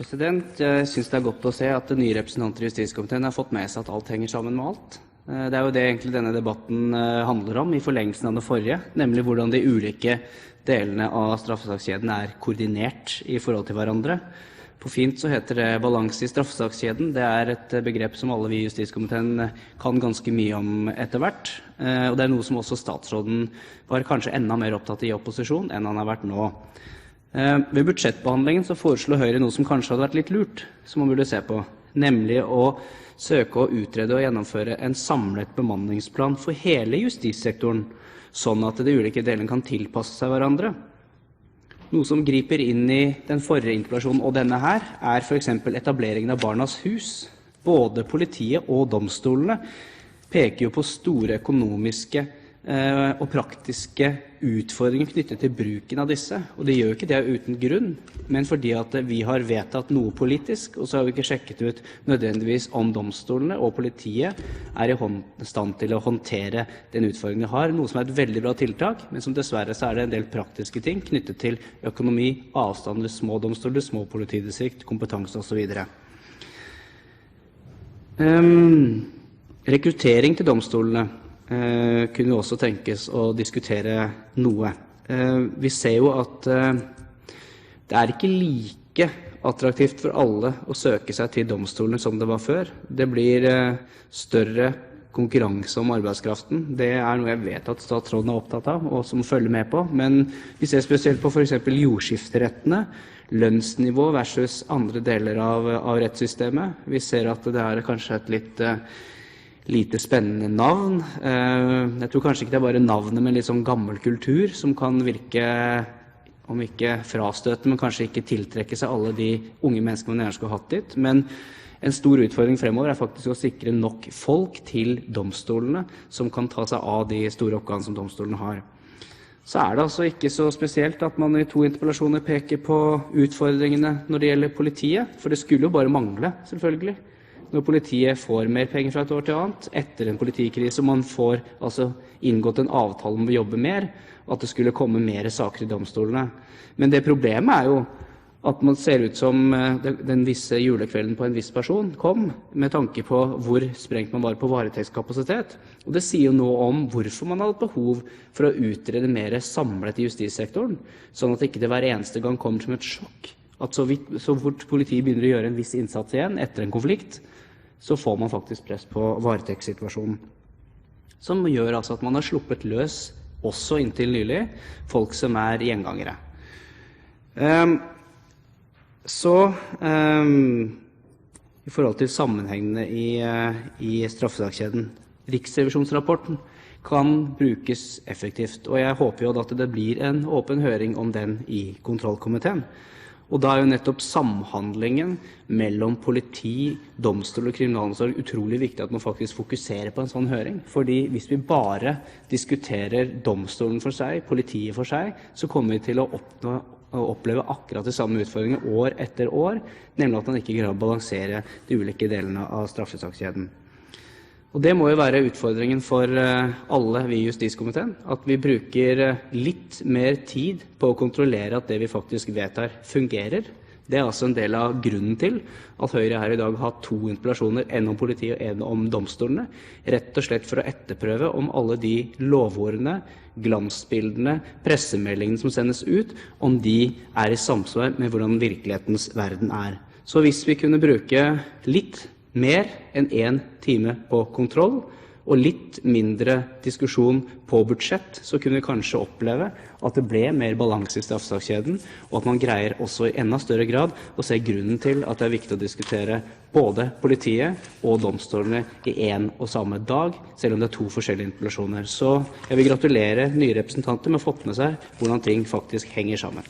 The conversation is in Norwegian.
Jeg synes det godt å se at nye representanter i justiskomiteen har fått med seg at alt henger sammen med alt. Det jo det egentlig denne debatten handler om, i forlengelsen av det forrige, nemlig hvordan de ulike delene av straffesakskjeden koordinert i forhold til hverandre. På fint så heter det balanse i straffesakskjeden. Det et begrep som alle vi i justiskomiteen kan ganske mye om etter hvert, og det noe som også statsråden var kanskje enda mer opptatt i opposisjon enn han har vært nå. Ved budsjettbehandlingen så foreslo Høyre noe som kanskje hadde vært litt lurt, som man burde se på, nemlig å søke å utrede og gjennomføre en samlet bemanningsplan for hele justissektoren, sånn at de ulike delene kan tilpasse seg hverandre. Noe som griper inn i den forrige interpellasjonen og denne her, for eksempel etableringen av Barnas hus. Både politiet og domstolene peker jo på store økonomiske og praktiske utfordringer knyttet til bruken av disse. Og det gjør jo ikke det uten grunn, men fordi at vi har vedtatt noe politisk, og så har vi ikke sjekket ut nødvendigvis om domstolene og politiet i stand til å håndtere den utfordringen de har, noe som et veldig bra tiltak, men som dessverre så det en del praktiske ting knyttet til økonomi, avstander, små domstoler, små politidistrikt, kompetanse og så videre. Rekruttering til domstolene kunne også tenkes å diskutere noe. Vi ser jo at det ikke like attraktivt for alle å søke seg til domstolene som det var før. Det blir større konkurranse om arbeidskraften. Det noe jeg vet at statsråden opptatt av, og som følger med på. Men vi ser spesielt på for eksempel jordskifterettene, lønnsnivå versus andre deler av rettssystemet. Vi ser at det kanskje et litt lite spennende navn. Jeg tror kanskje ikke det bare navnet, men litt sånn gammel kultur som kan virke, om ikke frastøtende, men kanskje ikke tiltrekke seg alle de unge menneskene man gjerne skulle hatt dit. Men en stor utfordring fremover faktisk å sikre nok folk til domstolene som kan ta seg av de store oppgavene som domstolene har. Så det altså ikke så spesielt at man i 2 interpellasjoner peker på utfordringene når det gjelder politiet, for det skulle jo bare mangle, selvfølgelig. Når politiet får mer penger fra et år til annet, etter en politikrise, og man får altså inngått en avtale om å jobbe mer, at det skulle komme mer saker i domstolene. Men det problemet jo at man ser ut som den visse julekvelden på en viss person kom, med tanke på hvor sprengt man var på varetektskapasitet. Og det sier jo noe om hvorfor man hadde behov for å utrede mer samlet i justissektoren, sånn at ikke det hver eneste gang kommer som et sjokk. At så fort politiet begynner å gjøre en viss innsats igjen etter en konflikt, så får man faktisk press på varetektssituasjonen. Som gjør altså at man har sluppet løs, også inntil nylig, folk som gjengangere. I forhold til sammenhengene i straffesakskjeden, Riksrevisjonsrapporten kan brukes effektivt, og jeg håper jo at det blir en åpen høring om den i kontrollkomiteen. Og da jo nettopp samhandlingen mellom politi, domstol og kriminalomsorg utrolig viktig at man faktisk fokuserer på en sånn høring. Fordi hvis vi bare diskuterer domstolen for seg, politiet for seg, så kommer vi til å oppleve akkurat de samme utfordringene år etter år, nemlig at man ikke greier å balansere de ulike delene av straffesakskjeden. Og det må jo være utfordringen for alle vi i justiskomiteen, at vi bruker litt mer tid på å kontrollere at det vi faktisk vedtar fungerer. Det altså en del av grunnen til at Høyre her i dag har 2 interpellasjoner, en om politiet og en om domstolene, rett og slett for å etterprøve om alle de lovordene, glansbildene, pressemeldingene som sendes ut, om de i samsvar med hvordan virkelighetens verden Så hvis vi kunne bruke litt mer enn 1 time på kontroll, og litt mindre diskusjon på budsjett, så kunne vi kanskje oppleve at det ble mer balanse i straffesakskjeden, og at man greier også i enda større grad å se grunnen til at det viktig å diskutere både politiet og domstolene i en og samme dag, selv om det 2 forskjellige interpellasjoner. Så jeg vil gratulere nye representanter med å ha fått med seg hvordan ting faktisk henger sammen.